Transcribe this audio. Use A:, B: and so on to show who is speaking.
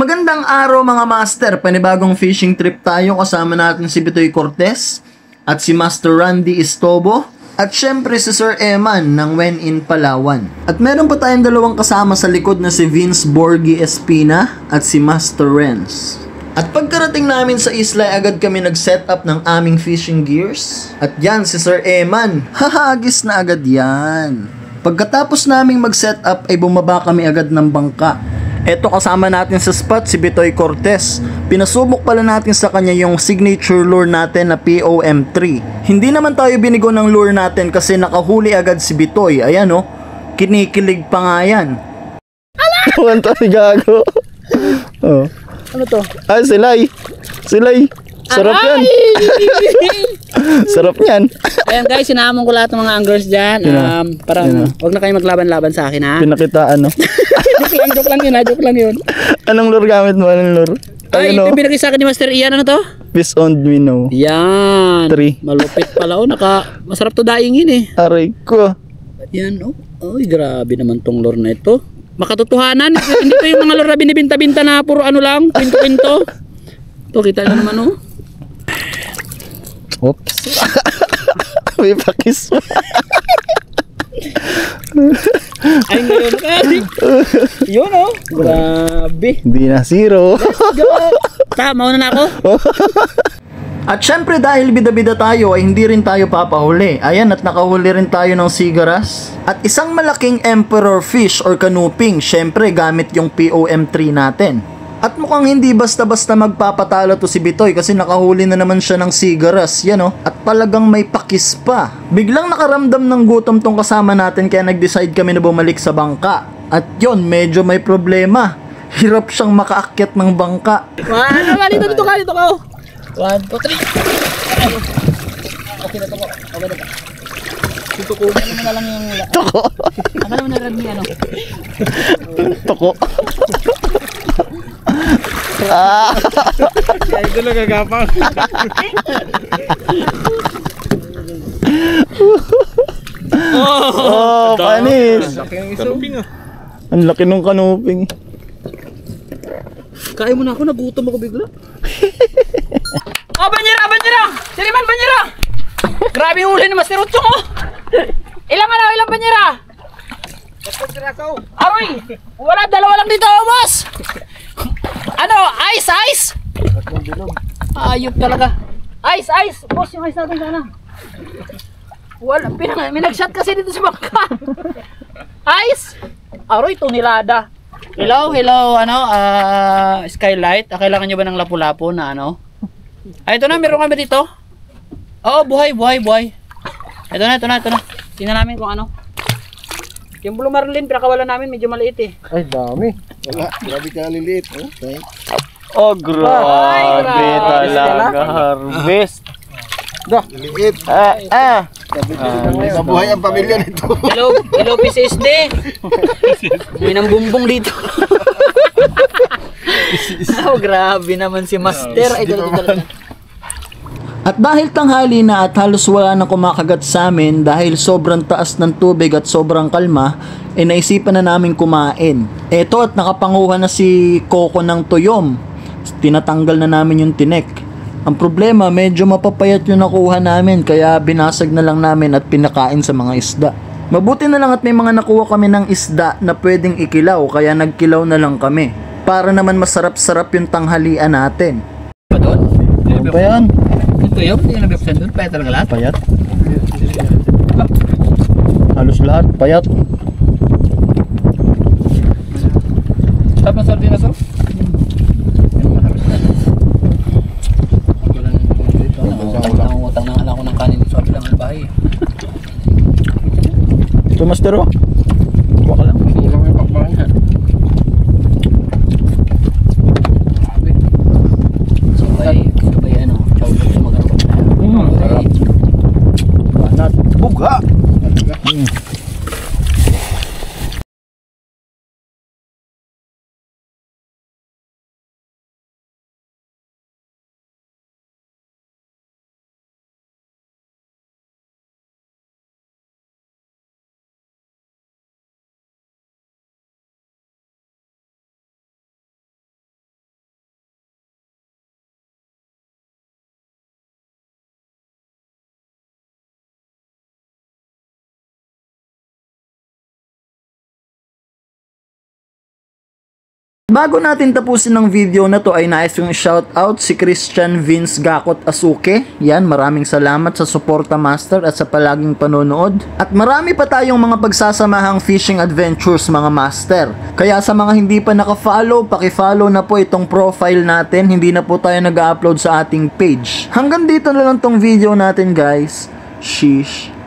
A: Magandang araw mga master, panibagong fishing trip tayo kasama natin si Bitoy Cortez at si Master Randy Estobo at syempre si Sir Eman ng When in Palawan. At meron pa tayong dalawang kasama sa likod na si Vince Borgi Espina at si Master Renz. At pagkarating namin sa isla agad kami nag-set up ng aming fishing gears. At yan si Sir Eman, hahagis na agad yan. Pagkatapos naming mag-set up ay bumaba kami agad ng bangka. Eto kasama natin sa spot si Bitoy Cortez. Pinasubok pala natin sa kanya yung signature lure natin na POM3. Hindi naman tayo binigo ng lure natin kasi nakahuli agad si Bitoy. Ayan oh, kinikilig pa nga yan.
B: Wanta si Gago. Oh.
A: Ano to?
B: Ah, silay. Silay. Sarap yan. Sarap yan.
C: Ayan guys, sinamon ko lahat ng mga anglers dyan. Parang wag na kayo maglaban-laban sa akin ha.
B: Pinakitaan no.
C: Joke lang yun ha, joke lang yun.
B: Anong lure gamit mo? Anong lure?
C: Ay, ito yung binigay sa akin ni Master Ian, ano to?
B: Fish on minnow.
C: Yan.
B: 3.
C: Malupit pala oh, masarap to daingin eh.
B: Aray ko.
C: Yan oh. Ay, grabe naman tong lure na ito. Makatotohanan, hindi pa yung mga lure na binibinta-binta na puro ano lang, pinto-pinto. Ito, kita nyo naman oh.
B: Oops. May pakis.
C: Ay, ngayon yun oh. Grabe.
B: Hindi na zero.
C: Mauna na ako.
A: At syempre dahil bida-bida tayo ay hindi rin tayo papahuli. Ayan, at nakahuli rin tayo ng sigaras. At isang malaking emperor fish or kanuping, syempre gamit yung POM3 natin. At mukhang hindi basta-basta magpapatalo to si Bitoy kasi nakahuli na naman siya ng sigaras, yan oh. At talagang may pakis pa. Biglang nakaramdam ng gutom tong kasama natin kaya nag-decide kami na bumalik sa bangka. At yon, medyo may problema. Hirap siyang makaakyat ng bangka.
C: Dito ka. 1, 2, 3. Okay na to po. Okay na to. Tutukunan mo na lang yung...
B: Toko.
C: Ano naman na Redmi ano?
B: Toko.
C: Kaya ito lang gagapang.
B: Oh, panis.
C: Kanuping ah.
B: Ang laki ng kanuping.
C: Kain mo na ako, nagutom ako bigla. Oh, banyera! Siriman, banyera! Grabe yung huli ni Master Uchong oh! Ilang banyera? Aroy! Wala, dalawa lang dito oh, boss! Ano? Ice! Ayop talaga. Ice! Boss, yung ice natin sana. Wala, may nag-shot kasi dito sa bangka. Ice! Aroy, tonelada. Hello, skylight. Kailangan nyo ba ng lapu-lapu na ano? Ay, ito na, meron kami dito. Oh, buhay. Ito na. Tingnan namin kung ano. Yung Blue Marlin, pinakawala namin, medyo maliit eh.
B: Ay, dami.
D: Wala, grabe ka liliit.
B: Oh, grabe talaga. Harvest.
D: Liliit. Mabuhay ang pamilya nito.
C: Hello PCSD. May nang bumbong dito. Oh, grabe naman si Master. Ay, talaga.
A: At dahil tanghali na at halos wala na kumakagat sa amin dahil sobrang taas ng tubig at sobrang kalma, naisipan na namin kumain. Eto, at nakapanguha na si Coco ng tuyom. Tinatanggal na namin yung tinik. Ang problema, medyo mapapayat yung nakuha namin kaya binasag na lang namin at pinakain sa mga isda. Mabuti na lang at may mga nakuha kami ng isda na pwedeng ikilaw kaya nagkilaw na lang kami. Para naman masarap-sarap yung tanghalian natin.
B: Ano ba yan?
C: Ito yun, hindi na nabibuksan doon. Payat talaga lahat.
B: Payat. Halos lahat, payat.
C: Stop na sordi na so. Utang na lang ako ng kanin sa bilang bahay.
B: Ito, Master, oh.
C: Kuha ka lang.
D: Kulang yung pakbahan.
C: Sabay ano, chow sa magano.
B: Sarap. Banat.
D: Buga!
A: bago natin tapusin ng video na to ay nais kong shoutout si Christian Vince Gakot Asuke. Yan, maraming salamat sa suporta master at sa palaging panonood. At marami pa tayong mga pagsasamahang fishing adventures mga master. Kaya sa mga hindi pa naka-follow, paki-follow na po itong profile natin. Hindi na po tayo nag-upload sa ating page. Hanggang dito na lang tong video natin guys. Sheesh.